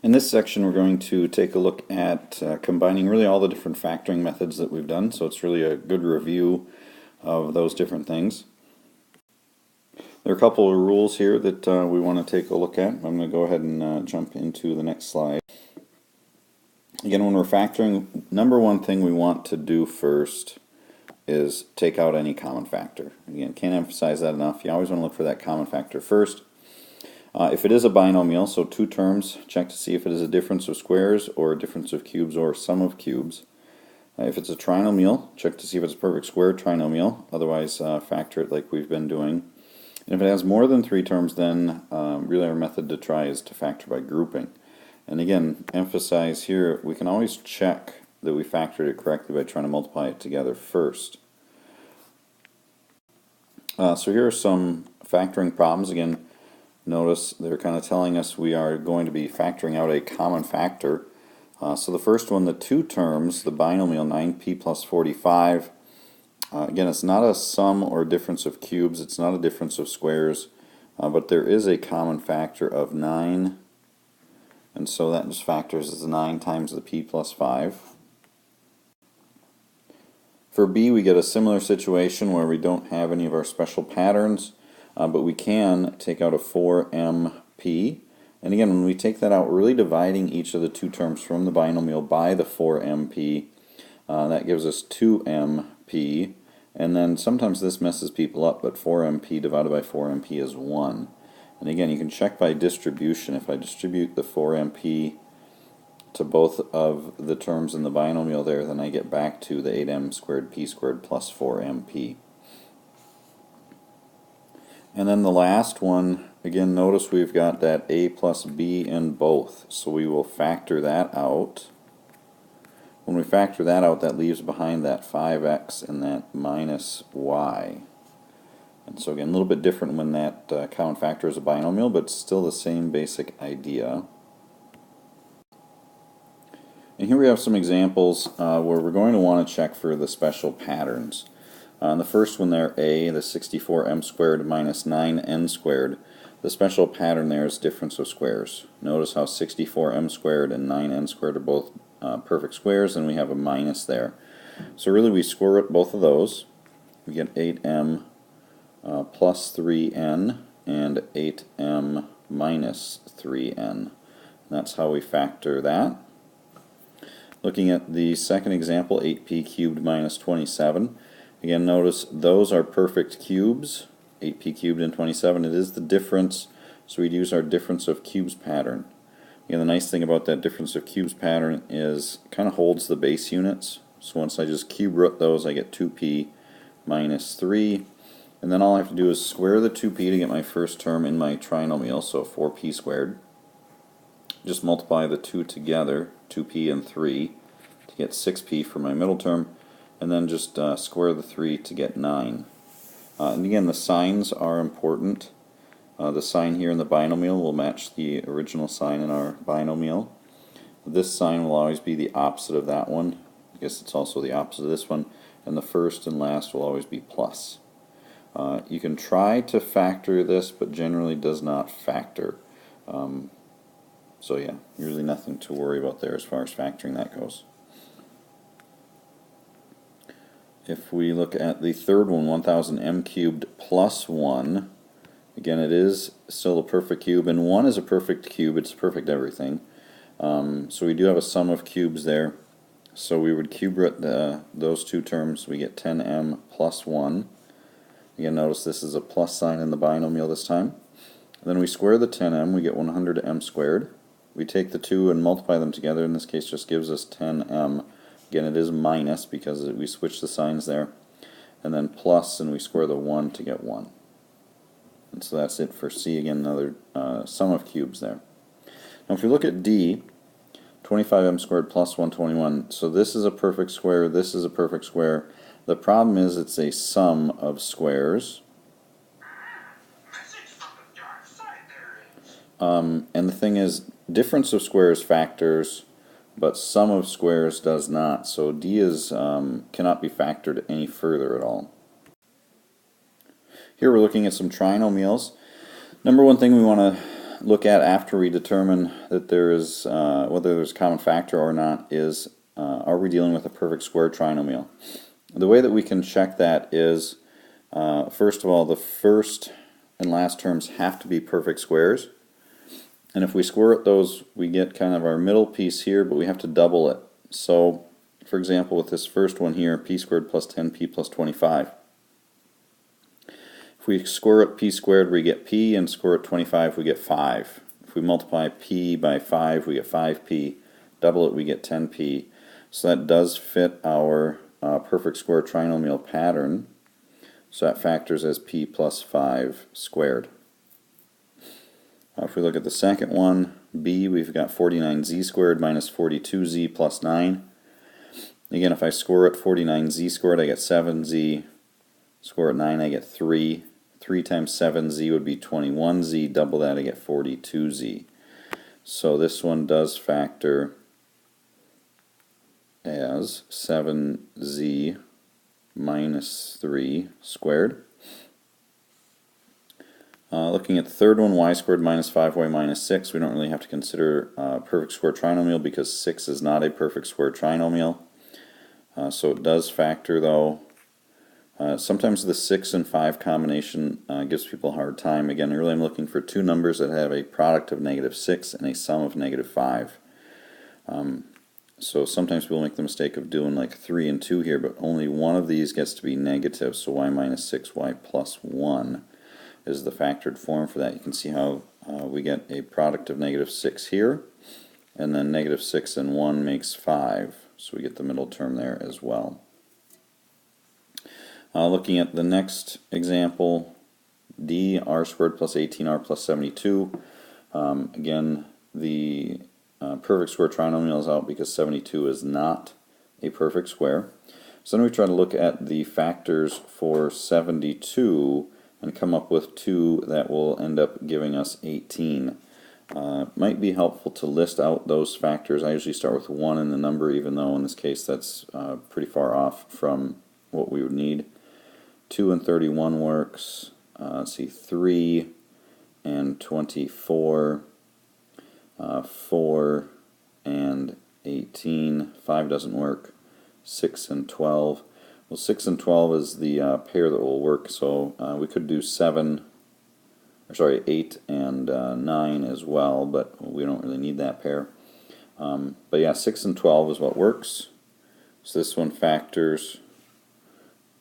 In this section, we're going to take a look at combining really all the different factoring methods that we've done, so it's really a good review of those different things. There are a couple of rules here that we want to take a look at. I'm going to go ahead and jump into the next slide. Again, when we're factoring, number one thing we want to do first is take out any common factor. Again, can't emphasize that enough. You always want to look for that common factor first. If it is a binomial, so two terms, check to see if it is a difference of squares or a difference of cubes or sum of cubes. If it's a trinomial, check to see if it's a perfect square trinomial, otherwise factor it like we've been doing. And if it has more than three terms, then really our method to try is to factor by grouping. And again, emphasize here, we can always check that we factored it correctly by trying to multiply it together first. So here are some factoring problems. Again, notice they're kind of telling us we are going to be factoring out a common factor. So the first one, the two terms, the binomial 9p plus 45. Again, it's not a sum or difference of cubes, it's not a difference of squares, but there is a common factor of 9, and so that just factors as 9 times the p plus 5. For b, we get a similar situation where we don't have any of our special patterns, but we can take out a 4mp. And again, when we take that out, we're really dividing each of the two terms from the binomial by the 4mp. That gives us 2mp. And then sometimes this messes people up, but 4mp divided by 4mp is 1. And again, you can check by distribution. If I distribute the 4mp to both of the terms in the binomial there, then I get back to the 8m squared p squared plus 4mp. And then the last one, again, notice we've got that a plus b in both, so we will factor that out. When we factor that out, that leaves behind that 5x and that minus y. And so again, a little bit different when that common factor is a binomial, but still the same basic idea. And here we have some examples where we're going to want to check for the special patterns. The first one there, a, the 64m squared minus 9n squared, the special pattern there is difference of squares. Notice how 64m squared and 9n squared are both perfect squares, and we have a minus there. So really we square root both of those. We get 8m plus 3n and 8m minus 3n. And that's how we factor that. Looking at the second example, 8p cubed minus 27. Again, notice those are perfect cubes, 8p cubed and 27. It is the difference, so we'd use our difference of cubes pattern. Again, the nice thing about that difference of cubes pattern is it kind of holds the base units. So once I just cube root those, I get 2p minus 3. And then all I have to do is square the 2p to get my first term in my trinomial, so 4p squared. Just multiply the two together, 2p and 3, to get 6p for my middle term. And then just square the 3 to get 9. And again, the signs are important. The sign here in the binomial will match the original sign in our binomial. This sign will always be the opposite of that one. I guess it's also the opposite of this one. And the first and last will always be plus. You can try to factor this, but generally does not factor. So yeah, usually nothing to worry about there as far as factoring that goes. If we look at the third one, 1000m cubed plus 1, again it is still a perfect cube, and 1 is a perfect cube, it's perfect everything. So we do have a sum of cubes there, so we would cube root those two terms, we get 10m plus 1. Again, notice this is a plus sign in the binomial this time. Then we square the 10m, we get 100m squared. We take the 2 and multiply them together, in this case just gives us 10m. Again, it is minus because we switch the signs there. And then plus, and we square the 1 to get 1. And so that's it for C. Again, another sum of cubes there. Now if we look at D, 25m squared plus 121. So this is a perfect square, this is a perfect square. The problem is it's a sum of squares. And the thing is, difference of squares factors, but sum of squares does not, so D is cannot be factored any further at all. Here we're looking at some trinomials. Number one thing we want to look at after we determine that there is whether there's a common factor or not is are we dealing with a perfect square trinomial? The way that we can check that is first of all, the first and last terms have to be perfect squares, and if we square root those we get kind of our middle piece here, but we have to double it. So for example, with this first one here, p squared plus 10p plus 25. If we square root p squared, we get p, and square root 25, we get 5. If we multiply p by 5, we get 5p. Double it, we get 10p. So that does fit our perfect square trinomial pattern. So that factors as p plus 5 squared. If we look at the second one, b, we've got 49z squared minus 42z plus 9. Again, if I square root 49z squared, I get 7z. Square root 9, I get 3. 3 times 7z would be 21z. Double that, I get 42z. So this one does factor as 7z minus 3 squared. Looking at the third one, y squared minus 5y minus 6, we don't really have to consider perfect square trinomial because 6 is not a perfect square trinomial. So it does factor though. Sometimes the 6 and 5 combination gives people a hard time. Again, really I'm looking for two numbers that have a product of negative 6 and a sum of negative 5. So sometimes people make the mistake of doing like 3 and 2 here, but only one of these gets to be negative, so y minus 6, y plus 1 is the factored form for that. You can see how we get a product of negative 6 here, and then negative 6 and 1 makes 5, so we get the middle term there as well. Looking at the next example, D, r squared plus 18r plus 72. Again, the perfect square trinomial is out because 72 is not a perfect square. So then we try to look at the factors for 72 and come up with two that will end up giving us 18. Might be helpful to list out those factors. I usually start with 1 in the number, even though in this case that's pretty far off from what we would need. 2 and 31 works. Let's see, 3 and 24, 4 and 18, 5 doesn't work, 6 and 12. Well, 6 and 12 is the pair that will work, so we could do 8 and 9 as well, but we don't really need that pair. But yeah, 6 and 12 is what works. So this one factors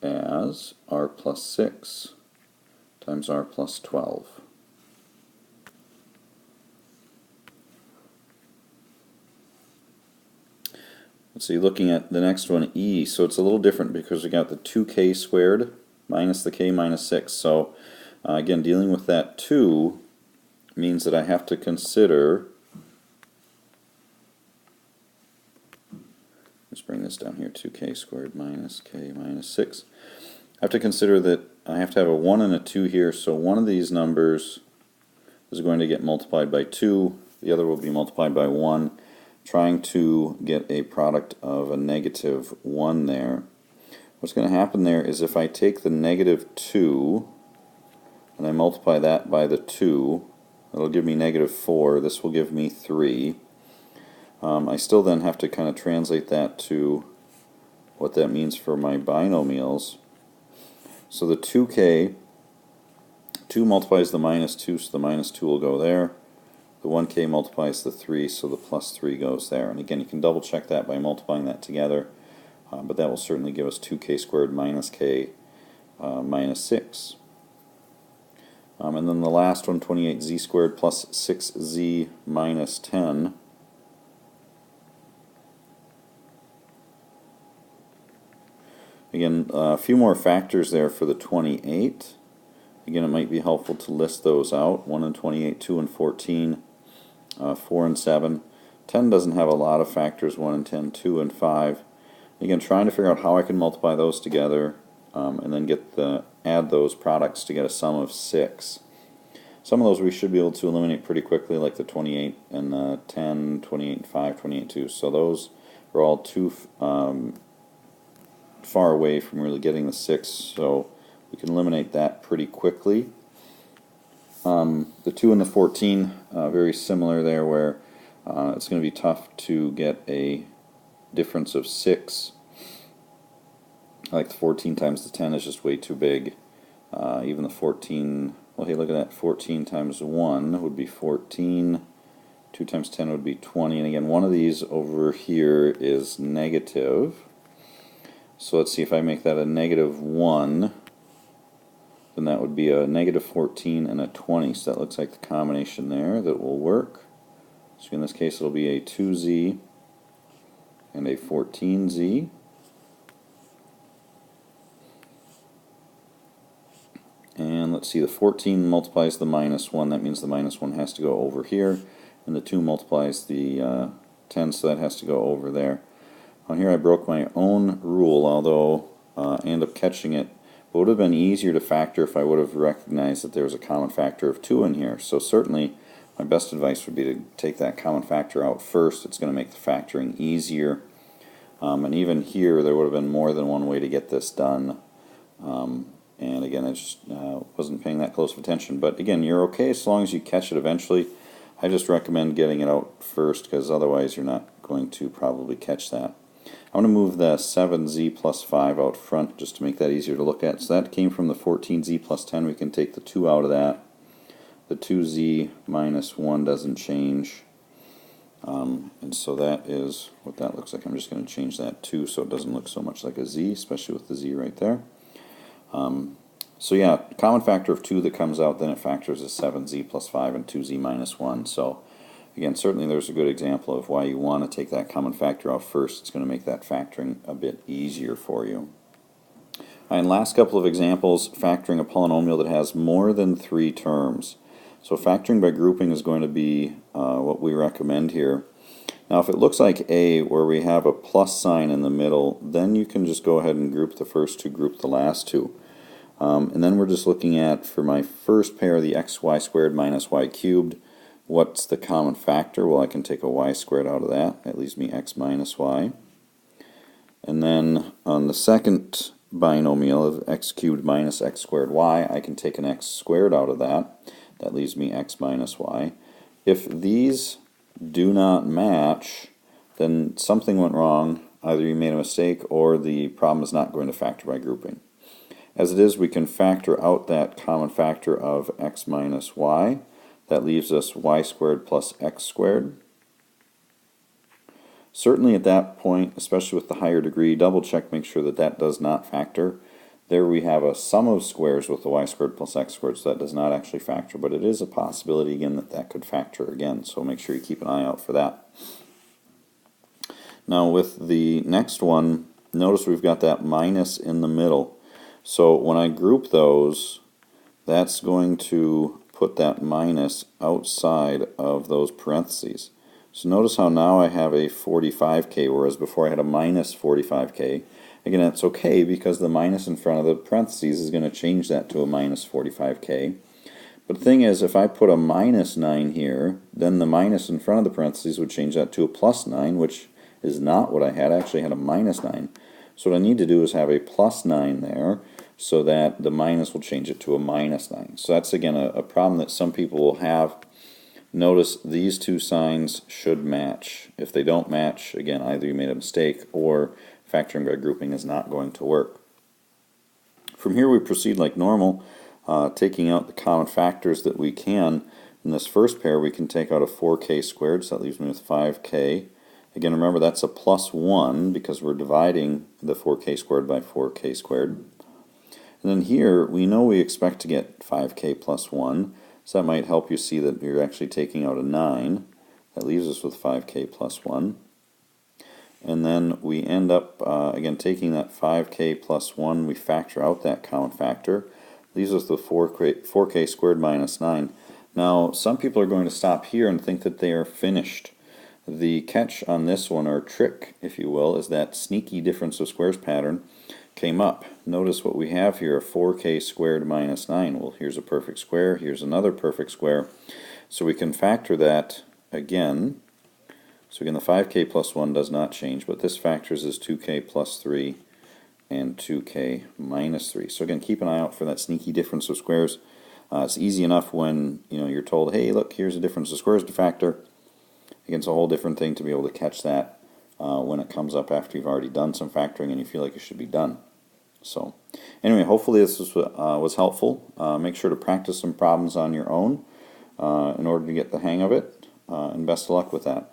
as r plus 6 times r plus 12. Let's see, looking at the next one, E, so it's a little different because we got the 2k squared minus the k minus 6. So again, dealing with that 2 means that I have to consider, let's bring this down here, 2k squared minus k minus 6. I have to consider that I have to have a 1 and a 2 here, so one of these numbers is going to get multiplied by 2, the other will be multiplied by 1, trying to get a product of a negative 1 there. What's going to happen there is if I take the negative 2 and I multiply that by the 2, it'll give me negative 4, this will give me 3. I still then have to kind of translate that to what that means for my binomials. So the 2k, 2 multiplies the minus 2, so the minus 2 will go there. The 1k multiplies the 3, so the plus 3 goes there. And again, you can double check that by multiplying that together, but that will certainly give us 2k squared minus k minus 6. And then the last one, 28z squared plus 6z minus 10. Again, a few more factors there for the 28. Again, it might be helpful to list those out. 1 and 28, 2 and 14, 4 and 7. 10 doesn't have a lot of factors, 1 and 10, 2 and 5. Again, trying to figure out how I can multiply those together and then add those products to get a sum of 6. Some of those we should be able to eliminate pretty quickly, like the 28 and the 10, 28 and 5, 28 and 2. So those are all too far away from really getting the 6, so we can eliminate that pretty quickly. The 2 and the 14, very similar there, where it's going to be tough to get a difference of 6. Like the 14 times the 10 is just way too big. Even the 14, well, hey, look at that. 14 times 1 would be 14. 2 times 10 would be 20. And again, one of these over here is negative. So let's see if I make that a negative 1. Then that would be a negative 14 and a 20. So that looks like the combination there that will work. So in this case, it'll be a 2z and a 14z. And let's see, the 14 multiplies the minus 1. That means the minus 1 has to go over here. And the 2 multiplies the 10, so that has to go over there. On here I broke my own rule, although I ended up catching it. It would have been easier to factor if I would have recognized that there was a common factor of 2 in here. So certainly my best advice would be to take that common factor out first. It's going to make the factoring easier. And even here there would have been more than one way to get this done. And again, I just wasn't paying that close of attention. But again, you're okay as long as you catch it eventually. I just recommend getting it out first, because otherwise you're not going to probably catch that. I'm going to move the 7z plus 5 out front just to make that easier to look at. So that came from the 14z plus 10. We can take the 2 out of that. The 2z minus 1 doesn't change. And so that is what that looks like. I'm just going to change that 2 so it doesn't look so much like a z, especially with the z right there. So yeah, common factor of 2 that comes out, then it factors as 7z plus 5 and 2z minus 1. So again, certainly there's a good example of why you want to take that common factor out first. It's going to make that factoring a bit easier for you. And last couple of examples, factoring a polynomial that has more than 3 terms. So factoring by grouping is going to be what we recommend here. Now if it looks like A, where we have a plus sign in the middle, then you can just go ahead and group the first 2, group the last 2. And then we're just looking at, for my first pair, the xy squared minus y cubed. What's the common factor? Well, I can take a y squared out of that. That leaves me x minus y. And then on the second binomial of x cubed minus x squared y, I can take an x squared out of that. That leaves me x minus y. If these do not match, then something went wrong. Either you made a mistake or the problem is not going to factor by grouping. As it is, we can factor out that common factor of x minus y. That leaves us y squared plus x squared. Certainly at that point, especially with the higher degree, double check, make sure that that does not factor. There we have a sum of squares with the y squared plus x squared, so that does not actually factor, but it is a possibility again that that could factor again, so make sure you keep an eye out for that. Now with the next one, notice we've got that minus in the middle. So when I group those, that's going to put that minus outside of those parentheses. So notice how now I have a 45k, whereas before I had a minus 45k. Again, that's okay because the minus in front of the parentheses is going to change that to a minus 45k. But the thing is, if I put a minus 9 here, then the minus in front of the parentheses would change that to a plus 9, which is not what I had. I actually had a minus 9. So what I need to do is have a plus 9 there so that the minus will change it to a minus 9. So that's, again, a problem that some people will have. Notice these two signs should match. If they don't match, again, either you made a mistake or factoring by grouping is not going to work. From here we proceed like normal, taking out the common factors that we can. In this first pair we can take out a 4k squared, so that leaves me with 5k. Again, remember that's a plus 1 because we're dividing the 4k squared by 4k squared. And then here we know we expect to get 5k plus 1, so that might help you see that you're actually taking out a 9. That leaves us with 5k plus 1. And then we end up, again, taking that 5k plus 1, we factor out that common factor. Leaves us with 4k squared minus 9. Now, some people are going to stop here and think that they are finished. The catch on this one, or trick, if you will, is that sneaky difference of squares pattern came up. Notice what we have here, a 4k squared minus 9. Well, here's a perfect square, here's another perfect square. So we can factor that again. So again, the 5k plus 1 does not change, but this factors as 2k plus 3 and 2k minus 3. So again, keep an eye out for that sneaky difference of squares. It's easy enough when you're told, hey, look, here's a difference of squares to factor. Again, it's a whole different thing to be able to catch that when it comes up after you've already done some factoring and you feel like it should be done. So anyway, hopefully this was helpful. Make sure to practice some problems on your own in order to get the hang of it, and best of luck with that.